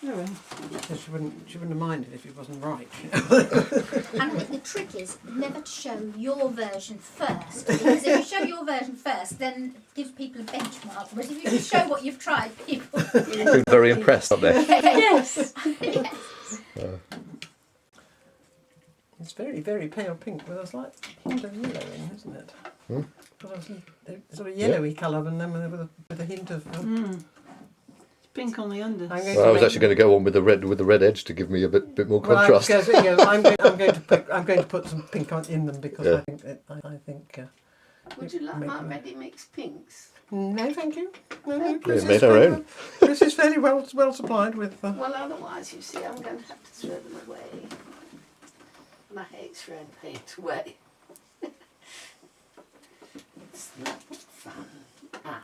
No, she wouldn't have minded if it wasn't right. And the trick is never to show your version first, because if you show your version first, then it gives people a benchmark. But if you just show what you've tried, people Been very impressed, aren't they? yes. Yes. It's very, very pale pink with a slight hint of yellow in, isn't it? Hmm? Sort of yellowy colour, and then with a hint of. It's pink on the under. Well, I was actually going to go on with the red edge to give me a bit more contrast. Well, I'm going to put some pink in them because I think. Would you like my ready mixed pinks? No, thank you. No, We made our own. This is fairly well supplied with. Well, otherwise, you see, I'm going to have to throw them away. And I hate throwing paint away. It's not fun. Ah.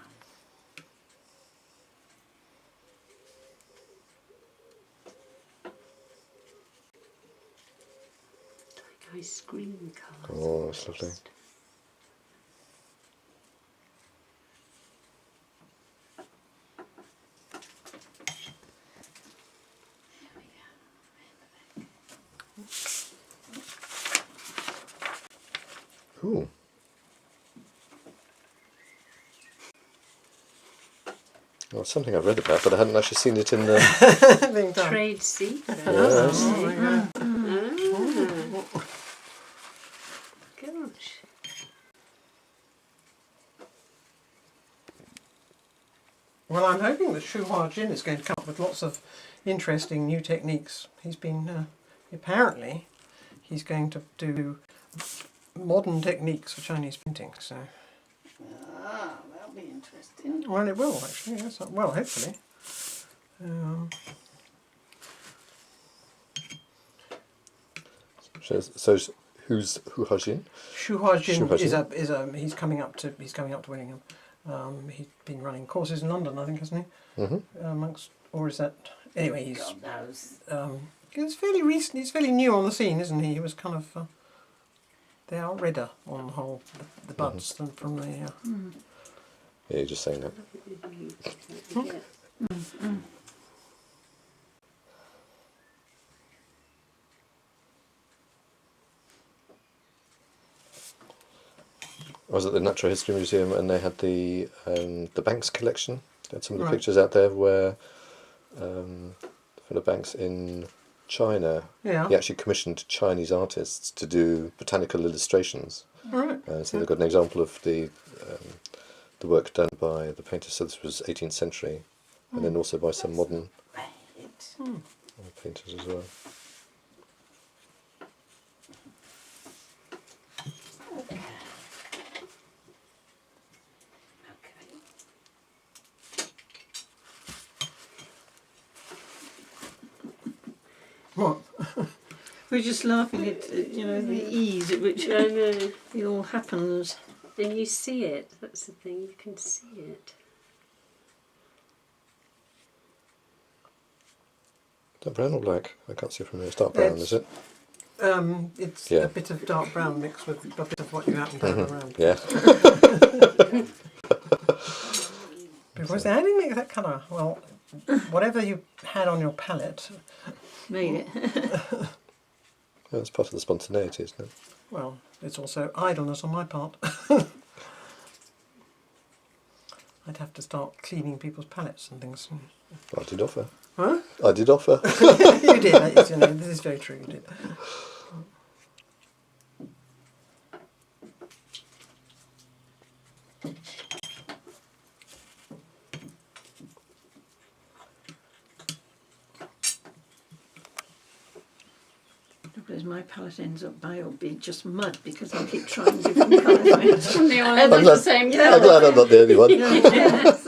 Like ice cream colours. Oh, that's lovely. Ooh. Well, it's something I've read about, but I hadn't actually seen it in the Trade secret. Yes. Gosh. Well, I'm hoping that Shu Hua Jin is going to come up with lots of interesting new techniques. He's been apparently he's going to do modern techniques for Chinese painting. So. Ah, that'll be interesting. Well, it will actually. Yes. Well, hopefully. So who's Hu Hajin? Shu Hua Jin Shu Hua Jin. he's coming up to Willingham. He's been running courses in London, I think, hasn't he? Mm-hmm. Or is that anyway? He's God knows. He's fairly recent. He's fairly new on the scene, isn't he? He was kind of. They are redder on the whole, the buds than from the. Yeah, you're just saying that. I was at the Natural History Museum and they had the Banks collection. They had some of the pictures out there where Philip Banks in China, he actually commissioned Chinese artists to do botanical illustrations. Right. So they've got an example of the work done by the painter, so this was 18th century, and then also by some modern painters as well. What? We're just laughing at the ease at which it all happens. And you see it, that's the thing, you can see it. Is that brown or black? I can't see from here. It's dark brown, is it? It's a bit of dark brown mixed with a bit of what you happen to have around. Yeah. Because how do you make that colour? Well, whatever you had on your palette. Made it. Well, it's part of the spontaneity, isn't it? Well, it's also idleness on my part. I'd have to start cleaning people's palettes and things. I did offer. Huh? I did offer. You did. This is very true. You did. As my palette ends up by it'll be just mud because I keep trying different colours. They all end up the same I'm colour. glad I'm not the only one. Yes.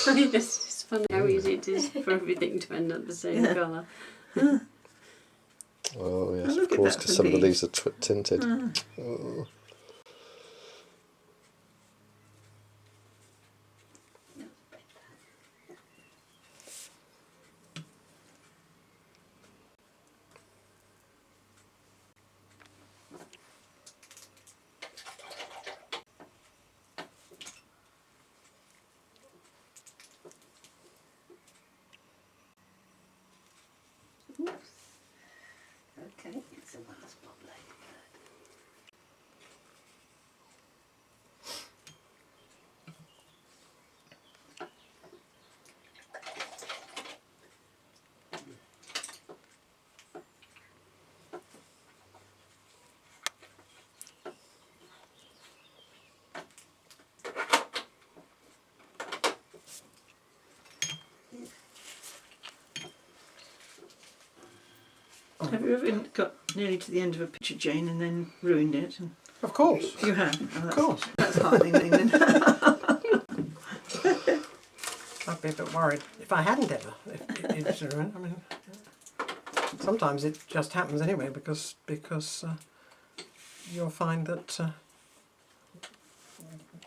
I mean, it's just funny how easy it is for everything to end up the same colour. Oh yes, Look of at course, that because some of the for leaves are tinted. Oh. Have you ever got nearly to the end of a picture, Jane, and then ruined it? Of course. You have? Oh, Of course. That's heartening then. I'd be a bit worried if I hadn't ever. If it was ruined. I mean, sometimes it just happens anyway because you'll find that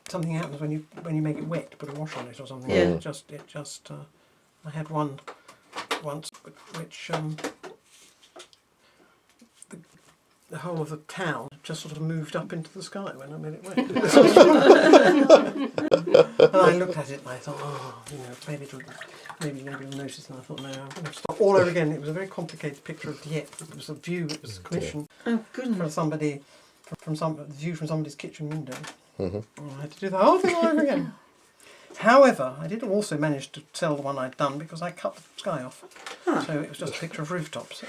something happens when you make it wet, put a wash on it or something. Yeah. It just. I had one once which the whole of the town just sort of moved up into the sky when I made it wet. And I looked at it and I thought, oh, maybe nobody will notice. And I thought, no, I'm going to start all over again. It was a very complicated picture of Dieppe. It was a view. It was commissioned Oh, goodness. from somebody, from view from somebody's kitchen window. Mm-hmm. And I had to do the whole thing all over again. However, I did also manage to sell the one I'd done because I cut the sky off. Huh. So it was just a picture of rooftops.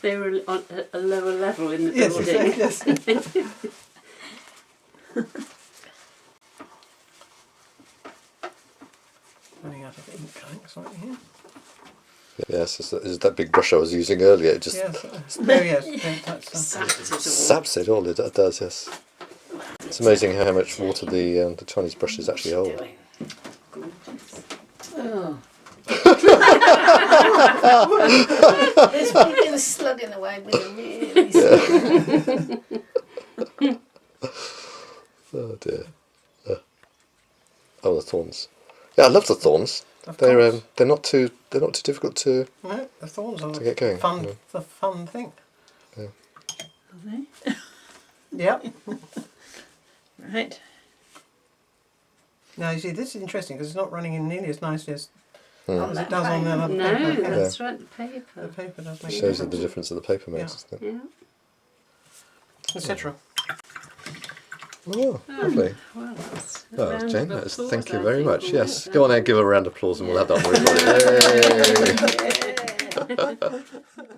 They were on a lower level in the Yes, building. exactly, yes. Running out of ink, I think, slightly here. Yes, it's that big brush I was using earlier. It just Yes. No, yes. That's, Sapped it all. saps it all. It does, yes. It's amazing how much water the Chinese brushes actually hold. Doing. Oh. This people are slugging away with a really slow. Oh dear. Oh, the thorns. Yeah, I love the thorns. of They're course. they're not too difficult to. No, the thorns are to get going, fun. yeah. The fun thing. Are they? Yep. Right. Now you see, this is interesting because it's not running in nearly as nicely as On it that does on the paper. other No, paper. Yeah. that's right, the The paper. paper does make Shows a you the difference that the paper makes, doesn't it? Yeah. etc. Oh, lovely. Well, that's a Well, round Jane, of applause, thank you I very think, much. wasn't Yes, it? go on and give her a round of applause and we'll have that on recording. Yay! Yeah.